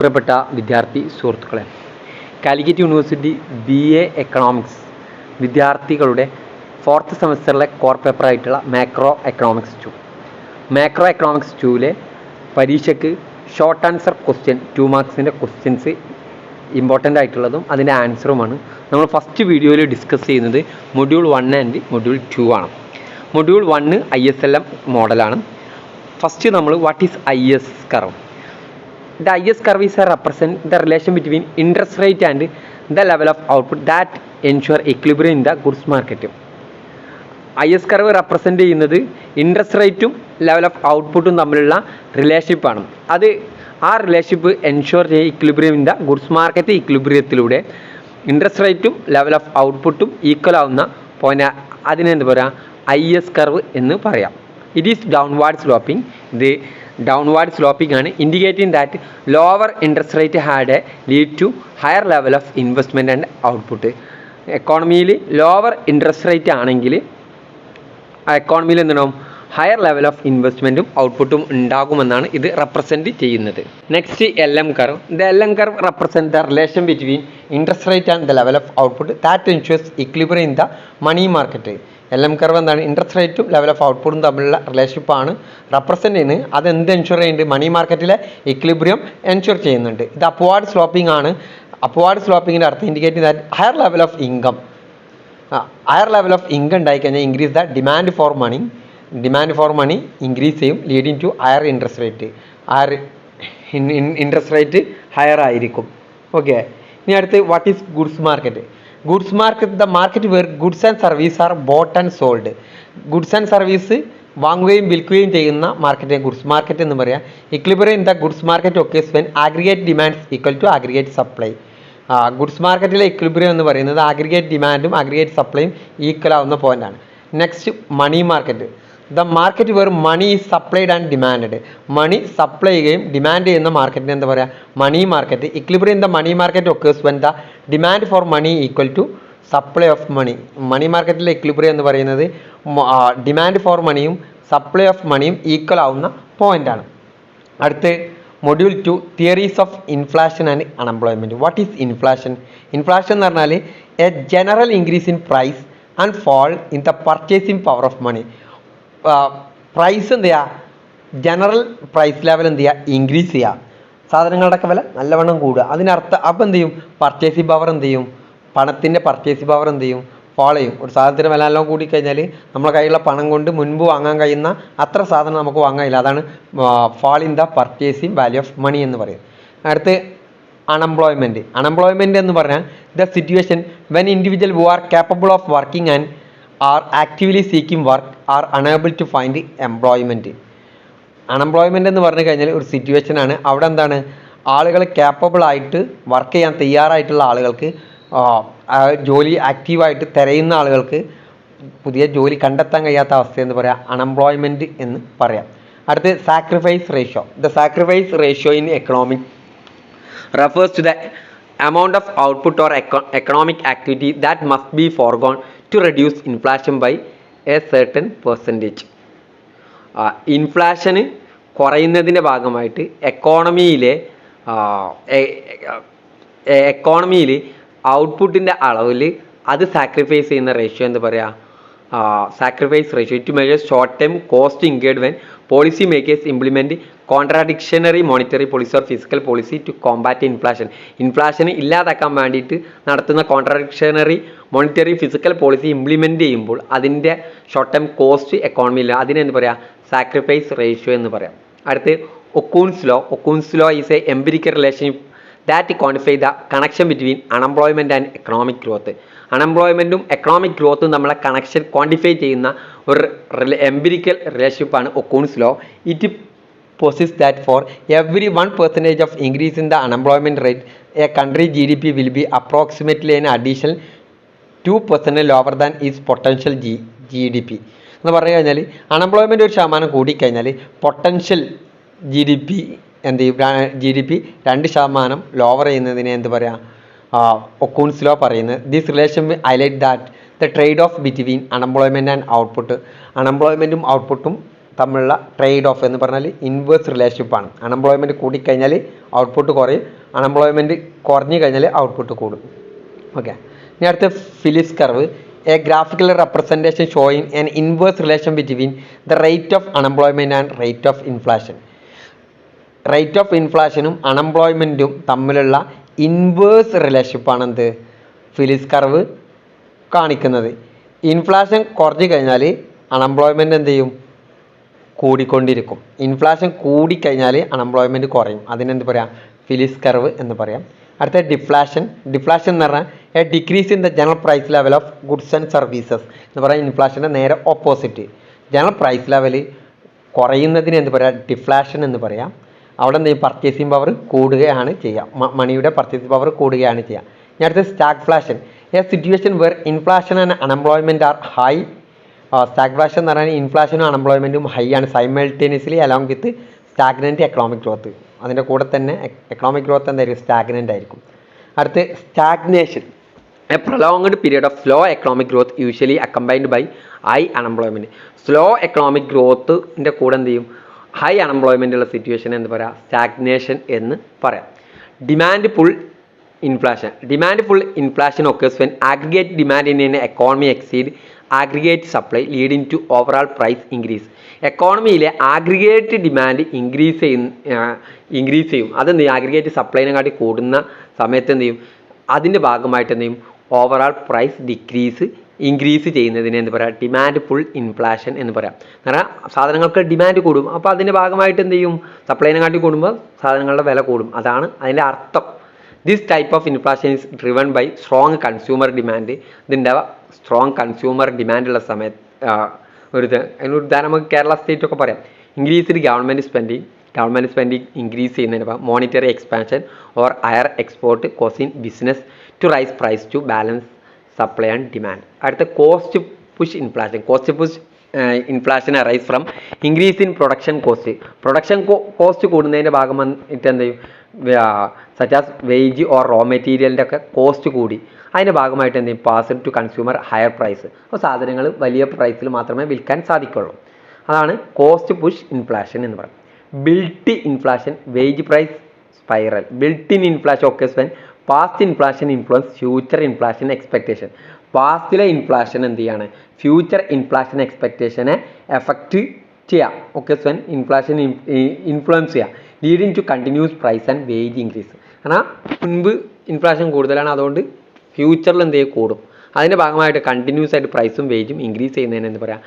പ്രിയപ്പെട്ട വിദ്യാർത്ഥി സുഹൃത്തുക്കളെ, കാലിക്കറ്റ് യൂണിവേഴ്സിറ്റി BA എക്കണോമിക്സ് വിദ്യാർത്ഥികളുടെ 4th സെമസ്റ്ററിലെ കോർ പേപ്പറായിട്ടുള്ള മാക്രോ എക്കണോമിക്സ് 2ലെ പരീക്ഷയ്ക്ക് ഷോർട്ട് ആൻസർ ക്വസ്റ്റ്യൻ 2 മാർക്സിൻ്റെ ക്വസ്റ്റ്യൻസ് ഇമ്പോർട്ടൻ്റ് ആയിട്ടുള്ളതും അതിൻ്റെ ആൻസറുമാണ് നമ്മൾ ഫസ്റ്റ് വീഡിയോയിൽ ഡിസ്കസ് ചെയ്യുന്നത്. മൊഡ്യൂൾ 1 ആൻഡ് മൊഡ്യൂൾ 2 ആണ്. മൊഡ്യൂൾ 1 ISLM മോഡലാണ്. ഫസ്റ്റ് നമ്മൾ what is IS curve. The IS curve is a represent the relation between interest rate and the level of output that ensure equilibrium in the goods market. IS curve represent ചെയ്യുന്നത് interest റേറ്റും level of ഔട്ട്പുട്ടും തമ്മിലുള്ള റിലേഷൻഷിപ്പാണ്. അത് ആ relationship ensure ചെയ്യുക equilibrium in the goods market. ഇക്വിലിബ്രിയത്തിലൂടെ interest റേറ്റും ലെവൽ ഓഫ് ഔട്ട്പുട്ടും ഈക്വൽ ആവുന്ന പോയിന്റ് അതിനെന്ത് പറയാം, IS കർവ് എന്ന് പറയാം. It is downward sloping. ഇത് ഡൗൺവാർഡ് സ്ലോപ്പിംഗ് ആണ്, indicating that lower interest rate had a lead to higher level of investment and output. എക്കോണമിയിൽ ലോവർ ഇൻട്രസ്റ്റ് റേറ്റ് ആണെങ്കിൽ എക്കോണമിയിൽ എന്തുണ്ടാവും, ഹയർ ലെവൽ ഓഫ് ഇൻവെസ്റ്റ്മെൻറ്റും ഔട്ട്പുട്ടും ഉണ്ടാകുമെന്നാണ് ഇത് റെപ്രസെൻറ്റ് ചെയ്യുന്നത്. Next LM curve. The LM curve represent the relation between interest rate and the level of output that ensures equilibrium in the money market. LM curve എന്താണ്, interest റേറ്റും level of ഔട്ട്പുട്ടും തമ്മിലുള്ള റിലേഷൻഷിപ്പാണ് represent ചെയ്യുന്നത്. അത് എന്ത് ensure ചെയ്യുന്നുണ്ട്, മണി മാർക്കറ്റിലെ equilibrium ensure ചെയ്യുന്നുണ്ട്. ഇത് അപ്വാർഡ് സ്ലോപ്പിംഗ് ആണ്. അപ്വാർഡ് സ്ലോപ്പിങ്ങിൻ്റെ അർത്ഥം indicate that higher level of income ഉണ്ടായിക്കഴിഞ്ഞാൽ increase the demand for money increase ചെയ്യും, leading to higher interest rate higher ആയിരിക്കും. ഓക്കെ, ഇനി അടുത്ത് what is goods market. Goods market the market where goods and service are bought and sold. Goods and service വാങ്ങുകയും വിൽക്കുകയും ചെയ്യുന്ന മാർക്കറ്റിനെ goods market എന്ന് പറയാം. Equilibrium in the goods market occurs when aggregate demands equal to aggregate supply. Goods മാർക്കറ്റിലെ equilibrium എന്ന് പറയുന്നത് aggregate ഡിമാൻഡും ആഗ്രിഗേറ്റ് സപ്ലൈയും ഈക്വൽ ആവുന്ന പോയിന്റാണ്. Next money market. The market where money is supplied and demand. Money supply ചെയ്യുകയും demand ചെയ്യുന്ന മാർക്കറ്റിന് എന്താ പറയുക, money market. Equilibrium in the money market occurs when the demand for money equal to supply of money. മണി മാർക്കറ്റിലെ equilibrium എന്ന് പറയുന്നത് demand for മണിയും സപ്ലൈ ഓഫ് മണിയും ഈക്വൽ ആവുന്ന പോയിന്റാണ്. അടുത്ത് module 2 theories of inflation and unemployment. What is inflation? Inflation എന്ന് പറഞ്ഞാൽ a general increase in price and fall in the purchasing power of money. Price എന്ത് ചെയ്യുക, ജനറൽ പ്രൈസ് ലെവൽ എന്ത് ചെയ്യുക, ഇൻക്രീസ് ചെയ്യുക. സാധനങ്ങളുടെയൊക്കെ വില നല്ലവണ്ണം കൂടുക. അതിനർത്ഥം അപ്പം എന്ത് ചെയ്യും, പർച്ചേസിങ് പവർ എന്ത് ചെയ്യും, പണത്തിൻ്റെ പർച്ചേസിങ് പവർ എന്ത് ചെയ്യും, ഫോളോ ചെയ്യും. ഒരു സാധനത്തിൻ്റെ വില എല്ലാം കൂടിക്കഴിഞ്ഞാൽ നമ്മളെ കയ്യിലുള്ള പണം കൊണ്ട് മുൻപ് വാങ്ങാൻ കഴിയുന്ന അത്ര സാധനം നമുക്ക് വാങ്ങാൻ കഴിയില്ല. അതാണ് fall in the purchasing value of money എന്ന് പറയും. അടുത്ത് അൺഎംപ്ലോയ്മെൻറ്റ് എന്ന് പറഞ്ഞാൽ the situation when individual who are capable of working and are actively seeking work are unable to find employment. Unemployment എന്ന് പറഞ്ഞു കഴിഞ്ഞാൽ ഒരു സിറ്റുവേഷനാണ്. അവിടെ എന്താണ്, ആളുകൾ കേപ്പബിൾ ആയിട്ട് വർക്ക് ചെയ്യാൻ തയ്യാറായിട്ടുള്ള ആളുകൾക്ക്, ജോലി ആക്റ്റീവായിട്ട് തിരയുന്ന ആളുകൾക്ക് പുതിയ ജോലി കണ്ടെത്താൻ കഴിയാത്ത അവസ്ഥ എന്ന് പറയാം അൺഎംപ്ലോയ്മെൻറ്റ് എന്ന് പറയാം. അടുത്ത് sacrifice ratio. The sacrifice ratio in economic refers to the amount of output or economic activity that must be foregone to reduce inflation by a certain percentage. Inflation കുറയുന്നതിൻ്റെ ഭാഗമായിട്ട് എക്കോണമിയിൽ ഔട്ട്പുട്ടിൻ്റെ അളവിൽ അത് സാക്രിഫൈസ് ചെയ്യുന്ന റേഷ്യോ എന്താ പറയുക, sacrifice ratio. It measures short time cost incurred when policy makers implement contradictionary monetary policy or physical policy to combat inflation. ഇൻഫ്ലേഷന് ഇല്ലാതാക്കാൻ വേണ്ടിയിട്ട് നടത്തുന്ന contradictionary monetary physical policy implement ചെയ്യുമ്പോൾ അതിൻ്റെ ഷോർട്ട് ടൈം കോസ്റ്റ് എക്കോണമിയിൽ അതിനെന്ത് പറയാം, സാക്രിഫൈസ് റേഷ്യോ എന്ന് പറയാം. അടുത്ത് Okun's law is a empirical relationship that quantify the connection between unemployment and economic growth. അൺഎംപ്ലോയ്മെൻറ്റും എക്കണോമിക് ഗ്രോത്തും നമ്മളെ കണക്ഷൻ ക്വാണ്ടിഫൈ ചെയ്യുന്ന ഒരു എംപിരിക്കൽ റിലേഷൻഷിപ്പാണ് Okun's law. It posits that for every 1% of increase in the unemployment rate, a country GDP will be approximately an additional 2% lower than its potential GDP. എന്ന് പറഞ്ഞു കഴിഞ്ഞാൽ unemployment 1% കൂടിക്കഴിഞ്ഞാൽ potential GDP എന്ത് ചെയ്യും, GDP 2% lower ചെയ്യുന്നതിനെ എന്ത് പറയാം, Okun's law പറയുന്നത്. This relation highlight that the trade off between unemployment and output. അൺഎംപ്ലോയ്മെൻറ്റും ഔട്ട്പുട്ടും തമ്മിലുള്ള ട്രേഡ് ഓഫ് എന്ന് പറഞ്ഞാൽ ഇൻവേഴ്സ് റിലേഷൻഷിപ്പാണ്. അൺഎംപ്ലോയ്മെൻറ്റ് കൂടിക്കഴിഞ്ഞാൽ ഔട്ട്പുട്ട് കുറയും, അൺഎംപ്ലോയ്മെൻറ്റ് കുറഞ്ഞു കഴിഞ്ഞാൽ ഔട്ട്പുട്ട് കൂടും. ഓക്കെ, ഇനി അടുത്ത Phillips curve, a graphical representation showing an inverse relation between the rate of unemployment and rate of inflation. Rate of ഇൻഫ്ലേഷനും അൺഎംപ്ലോയ്മെൻറ്റും തമ്മിലുള്ള ഇൻവേഴ്സ് റിലേഷൻഷിപ്പാണ് എന്ത് ഫിലിപ്സ് കർവ് കാണിക്കുന്നത്. ഇൻഫ്ലേഷൻ കുറഞ്ഞു കഴിഞ്ഞാൽ അൺഎംപ്ലോയ്മെൻറ്റ് എന്ത് ചെയ്യും, കൂടിക്കൊണ്ടിരിക്കും. ഇൻഫ്ലേഷൻ കൂടിക്കഴിഞ്ഞാൽ അൺഎംപ്ലോയ്മെൻറ്റ് കുറയും. അതിനെന്ത് പറയാം, ഫിലിപ്സ് കർവ് എന്ന് പറയാം. അടുത്ത ഡിഫ്ലാഷൻ. ഡിഫ്ലാഷൻ എന്ന് പറഞ്ഞാൽ a decrease in the general price level of goods and services എന്ന് പറയാം. ഇൻഫ്ലേഷൻ്റെ നേരെ ഓപ്പോസിറ്റ്. ജനറൽ പ്രൈസ് ലെവൽ കുറയുന്നതിന് എന്ത് പറയാം, ഡിഫ്ലാഷൻ എന്ന് പറയാം. അവിടെ എന്ത് ചെയ്യും, പർച്ചേസിങ് പവർ കൂടുകയാണ് ചെയ്യുക, മണിയുടെ പർച്ചേസിങ് പവർ കൂടുകയാണ് ചെയ്യുക. ഇനി അടുത്ത stagflation, a situation where inflation and unemployment are high. Stagflation എന്ന് പറഞ്ഞാൽ ഇൻഫ്ലേഷനും അൺഎംപ്ലോയ്മെൻറ്റും ഹൈ ആണ് simultaneously along with stagnant economic growth. അതിൻ്റെ കൂടെ തന്നെ എക്കണോമിക് ഗ്രോത്ത് എന്തായിരിക്കും, സ്റ്റാഗ്നൻ്റ് ആയിരിക്കും. അടുത്ത് stagnation, a prolonged period of slow economic growth usually accompanied by high unemployment. Slow economic ഗ്രോത്തിൻ്റെ കൂടെ എന്ത് ചെയ്യും, ഹൈ അൺഎംപ്ലോയ്മെൻ്റ് ഉള്ള സിറ്റുവേഷൻ എന്ന് പറയാം, സ്റ്റാഗ്നേഷൻ എന്ന് പറയാം. Demand pull inflation. Demand pull inflation occurs when aggregate demand in an economy exceed aggregate supply leading to overall price increase. എക്കോണമിയിലെ ആഗ്രിഗേറ്റ് ഡിമാൻഡ് ഇൻക്രീസ് ചെയ്യും. അതെന്ത് ചെയ്യും, ആഗ്രിഗേറ്റ് സപ്ലൈനെക്കാട്ടി കൂടുന്ന സമയത്ത് എന്ത് ചെയ്യും, അതിൻ്റെ ഭാഗമായിട്ട് എന്ത് ചെയ്യും, ഓവറാൾ പ്രൈസ് ഇൻക്രീസ് ചെയ്യുന്നതിന് എന്ത് പറയാം, ഡിമാൻഡ് പുൾ ഇൻഫ്ലേഷൻ എന്ന് പറയാം. കാരണം സാധനങ്ങൾക്ക് ഡിമാൻഡ് കൂടും, അപ്പോൾ അതിൻ്റെ ഭാഗമായിട്ട് എന്ത് ചെയ്യും, സപ്ലൈനെക്കാട്ടി കൂടുമ്പോൾ സാധനങ്ങളുടെ വില കൂടും. അതാണ് അതിൻ്റെ അർത്ഥം. This type of inflation is driven by strong consumer demand. ഇതിൻ്റെ സ്ട്രോങ് കൺസ്യൂമർ ഡിമാൻഡുള്ള സമയത്ത് അതിന് ഉദാഹരണം നമുക്ക് കേരള സ്റ്റേറ്റ് ഒക്കെ പറയാം. ഇൻക്രീസ്ഡ് ഗവൺമെൻറ് സ്പെൻഡിങ് ഇൻക്രീസ് ചെയ്യുന്നതിന് monetary expansion or higher export causing business to rise price to balance supply and demand. അടുത്ത cost push inflation arise from increase in production cost കൂടുന്നതിൻ്റെ ഭാഗമായിട്ട് എന്ത് ചെയ്യും, such as wage or raw മെറ്റീരിയലിൻ്റെ ഒക്കെ cost കൂടി, അതിൻ്റെ ഭാഗമായിട്ട് എന്ത് ചെയ്യും, pass to consumer higher price. അപ്പോൾ സാധനങ്ങൾ വലിയ പ്രൈസിൽ മാത്രമേ വിൽക്കാൻ സാധിക്കുള്ളൂ. അതാണ് കോസ്റ്റ് പുഷ് ഇൻഫ്ലേഷൻ എന്ന് പറയുന്നത്. Built inflation, wage price spiral. Built in inflation occurs when past inflation influence future inflation expectation. പാസ്റ്റിലെ ഇൻഫ്ലേഷൻ എന്ത് ചെയ്യാണ്, ഫ്യൂച്ചർ ഇൻഫ്ലേഷൻ എക്സ്പെക്റ്റേഷനെ എഫക്റ്റ് ചെയ്യാം. occurs when ഇൻഫ്ലേഷൻ ഇൻഫ്ലുവൻസ് ചെയ്യാം, leading to continuous price and wage increase. കാരണം മുൻപ് inflation കൂടുതലാണ്, അതുകൊണ്ട് ഫ്യൂച്ചറിൽ എന്ത് ചെയ്യും, കൂടും. അതിൻ്റെ ഭാഗമായിട്ട് കണ്ടിന്യൂസ് ആയിട്ട് പ്രൈസും വേജും ഇൻക്രീസ് ചെയ്യുന്നതിന് എന്ത് പറയാം,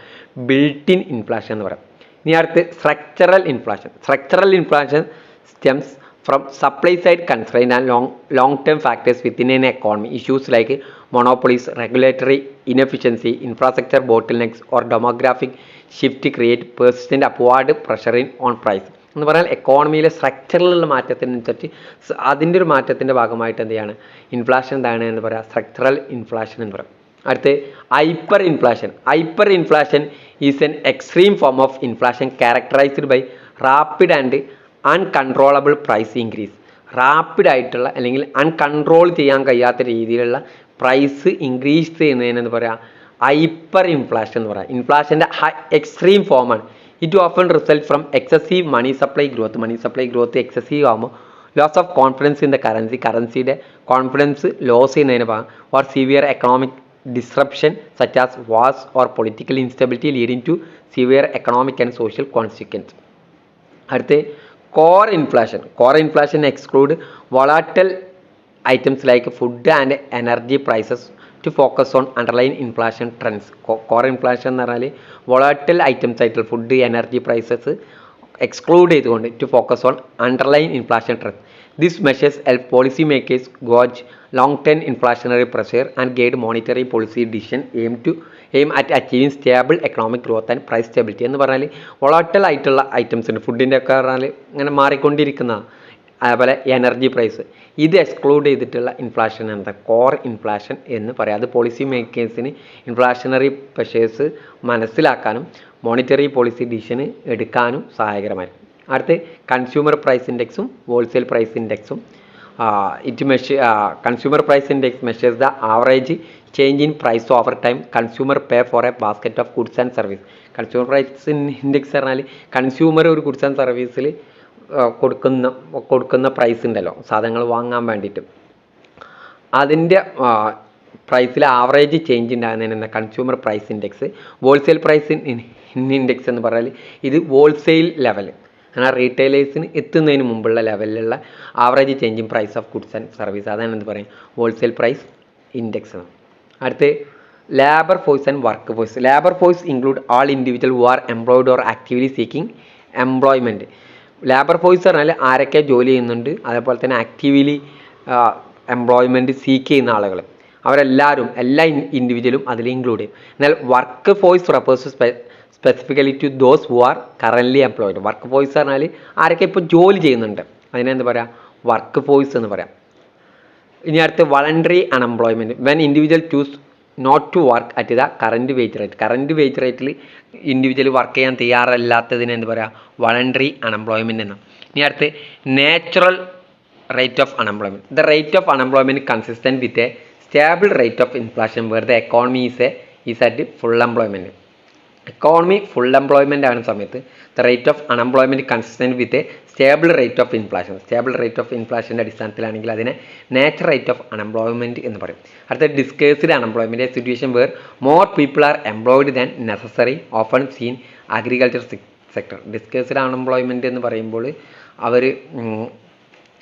ബിൽറ്റ് ഇൻ ഇൻഫ്ലേഷൻ എന്ന് പറയാം. ഇനി അടുത്ത് structural inflation stems from supply side constrain and long term factors within N economy. Issues like monopolies, regulatory inefficiency, infrastructure bottlenecks or demographic shift create persistent upward pressure on price. എന്ന് പറഞ്ഞാൽ എക്കോണമിയിലെ സ്ട്രക്ചറിലുള്ള മാറ്റത്തിനനുസരിച്ച് അതിൻ്റെ ഒരു മാറ്റത്തിൻ്റെ ഭാഗമായിട്ട് എന്ത് ചെയ്യാണ്, ഇൻഫ്ലേഷൻ എന്താണ് എന്ന് പറയാം, സ്ട്രക്ചറൽ ഇൻഫ്ലേഷൻ എന്ന് പറയാം. അടുത്ത് hyper inflation is an extreme form of inflation characterised by rapid and uncontrollable price increase. റാപ്പിഡായിട്ടുള്ള അല്ലെങ്കിൽ അൺകൺട്രോൾ ചെയ്യാൻ കഴിയാത്ത രീതിയിലുള്ള പ്രൈസ് ഇൻക്രീസ് ചെയ്യുന്നതിനെന്ന് പറയാം ഹൈപ്പർ ഇൻഫ്ലേഷൻ എന്ന് പറയാം. ഇൻഫ്ലേഷൻ്റെ എക്സ്ട്രീം ഫോമാണ്. It often result from excessive money supply growth excessive ആകുമ്പോൾ loss of confidence in the കറൻസിയുടെ കോൺഫിഡൻസ് ലോസ് ചെയ്യുന്നതിന് ഭാഗം or severe economic disruption such as wars or political instability leading to severe economic and social consequence. അടുത്ത് core inflation exclude volatile items like food and energy prices to focus on underline inflation trends. Core inflation എന്ന് പറഞ്ഞാൽ volatile items ആയിട്ടുള്ള food energy prices exclude ചെയ്തുകൊണ്ട് to focus on underline inflation trends. This measures help policy makers gauge long term inflationary pressure and guide monetary policy decision aim at achieving stable economic growth and price stability. എന്ന് പറഞ്ഞാൽ വോളാറ്റൽ ആയിട്ടുള്ള items ഉണ്ട്, ഫുഡിൻ്റെ ഒക്കെ പറഞ്ഞാൽ ഇങ്ങനെ മാറിക്കൊണ്ടിരിക്കുന്ന, അതേപോലെ എനർജി പ്രൈസ്, ഇത് എക്സ്ക്ലൂഡ് ചെയ്തിട്ടുള്ള ഇൻഫ്ലേഷൻ എന്താ, കോർ ഇൻഫ്ലേഷൻ എന്ന് പറയാം. അത് പോളിസി മേക്കേഴ്സിന് ഇൻഫ്ലേഷണറി പ്രഷേഴ്സ് മനസ്സിലാക്കാനും മോണിറ്ററി പോളിസി ഡിസിഷൻ എടുക്കാനും സഹായകരമായിരിക്കും. അടുത്ത് കൺസ്യൂമർ പ്രൈസ് ഇൻഡെക്സും ഹോൾസെയിൽ പ്രൈസ് ഇൻഡെക്സും. Consumer price index measures the average change in price over time consumer pay for a basket of goods and service. Consumer price index പറഞ്ഞാൽ consumer ഒരു goods and സർവീസിൽ കൊടുക്കുന്ന price ഉണ്ടല്ലോ, സാധനങ്ങൾ വാങ്ങാൻ വേണ്ടിയിട്ട്, അതിൻ്റെ പ്രൈസിൽ ആവറേജ് ചേഞ്ച് ഉണ്ടാകുന്നതിന് consumer price index. Wholesale price index എന്ന് പറഞ്ഞാൽ ഇത് ഹോൾസെയിൽ ലെവൽ, അങ്ങനെ റീറ്റെയിലേഴ്സിന് എത്തുന്നതിന് മുമ്പുള്ള ലെവലിലുള്ള average change in price of goods and service, അതാണ് എന്ത് പറയും ഹോൾസെയിൽ പ്രൈസ് ഇൻഡെക്സ്. അടുത്ത് labour force and work force. Labour force include all individual who are employed or actively seeking employment. Labour force പറഞ്ഞാൽ ആരൊക്കെ ജോലി ചെയ്യുന്നുണ്ട്, അതേപോലെ തന്നെ ആക്റ്റീവ്ലി എംപ്ലോയ്മെൻറ്റ് സീക്ക് ചെയ്യുന്ന ആളുകൾ, അവരെല്ലാവരും എല്ലാ ഇൻഡിവിജ്വലും അതിൽ ഇൻക്ലൂഡ് ചെയ്യും. എന്നാൽ work force refers specifically to those who are currently employed. Work force പറഞ്ഞാൽ ആരൊക്കെ ഇപ്പോൾ ജോലി ചെയ്യുന്നുണ്ട്, അതിനെന്ത് പറയാം വർക്ക് ഫോഴ്സ് എന്ന് പറയാം. ഇനി അടുത്ത് voluntary unemployment. When individual choose not to work at the current wage rate. Current wage റേറ്റിൽ ഇൻഡിവിജ്വൽ വർക്ക് ചെയ്യാൻ തയ്യാറല്ലാത്തതിന് എന്ത് പറയാം വളണ്ടറി അൺഎംപ്ലോയ്മെൻറ്റ് എന്ന്. ഇനി അടുത്ത് natural rate of unemployment. The rate of unemployment consistent with a stable rate of inflation where the economy is at full employment. Economy full employment ആകുന്ന സമയത്ത് the rate of unemployment consistent with a stable rate of inflation. Stable rate of ഇൻഫ്ലേഷൻ്റെ അടിസ്ഥാനത്തിലാണെങ്കിൽ അതിനെ natural rate of unemployment എന്ന് പറയും. അടുത്ത disguised unemployment, a situation where more people are employed than necessary, often seen agriculture sector. Disguised unemployment എന്ന് പറയുമ്പോൾ അവർ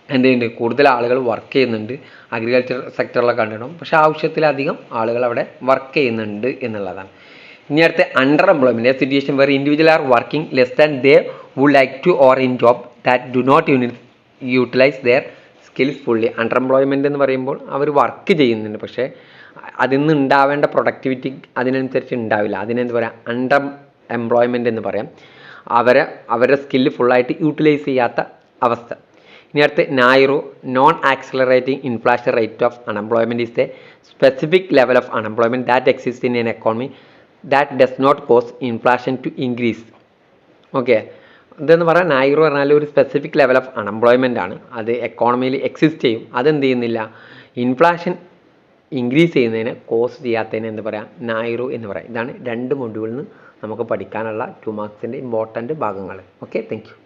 എന്തുണ്ട് കൂടുതൽ ആളുകൾ വർക്ക് ചെയ്യുന്നുണ്ട് അഗ്രികൾച്ചർ സെക്ടറിലൊക്കെ കണ്ടിട്ടും, പക്ഷേ ആവശ്യത്തിലധികം ആളുകൾ അവിടെ വർക്ക് ചെയ്യുന്നുണ്ട് എന്നുള്ളതാണ്. ഇനി അടുത്ത under employment, a situation where individual are working less than they would like to or in job that do not utilize their skills fully. Under employment എന്ന് പറയുമ്പോൾ അവർ വർക്ക് ചെയ്യുന്നുണ്ട്, പക്ഷേ അതിൽ നിന്ന് ഉണ്ടാവേണ്ട പ്രൊഡക്ടിവിറ്റി അതിനനുസരിച്ച് ഉണ്ടാവില്ല. അതിനെന്ത് പറയാം അണ്ടർ എംപ്ലോയ്മെൻറ്റ് എന്ന് പറയാം. അവരുടെ സ്കില്ല് ഫുള്ളായിട്ട് യൂട്ടിലൈസ് ചെയ്യാത്ത അവസ്ഥ. ഇനി അടുത്ത് NAIRU, non accelerating inflation rate of unemployment is a specific level of unemployment that exist in an economy that does not cause inflation to increase. Okay, ഇതെന്ന് പറഞ്ഞാൽ നായിറോ പറഞ്ഞാൽ ഒരു സ്പെസിഫിക് ലെവൽ ഓഫ് അൺഎംപ്ലോയ്മെൻ്റ് ആണ്, അത് എക്കോണമിയിൽ എക്സിസ്റ്റ് ചെയ്യും, അതെന്ത് ചെയ്യുന്നില്ല inflation increase ചെയ്യുന്നതിന് കോസ് ചെയ്യാത്തതിന് എന്ത് പറയാം നായിറോ എന്ന് പറയാം. ഇതാണ് 2 മൊഡ്യൂളിൽ നിന്ന് നമുക്ക് പഠിക്കാനുള്ള 2 മാർക്സിൻ്റെ ഇമ്പോർട്ടൻ്റ് ഭാഗങ്ങൾ. Okay, thank you.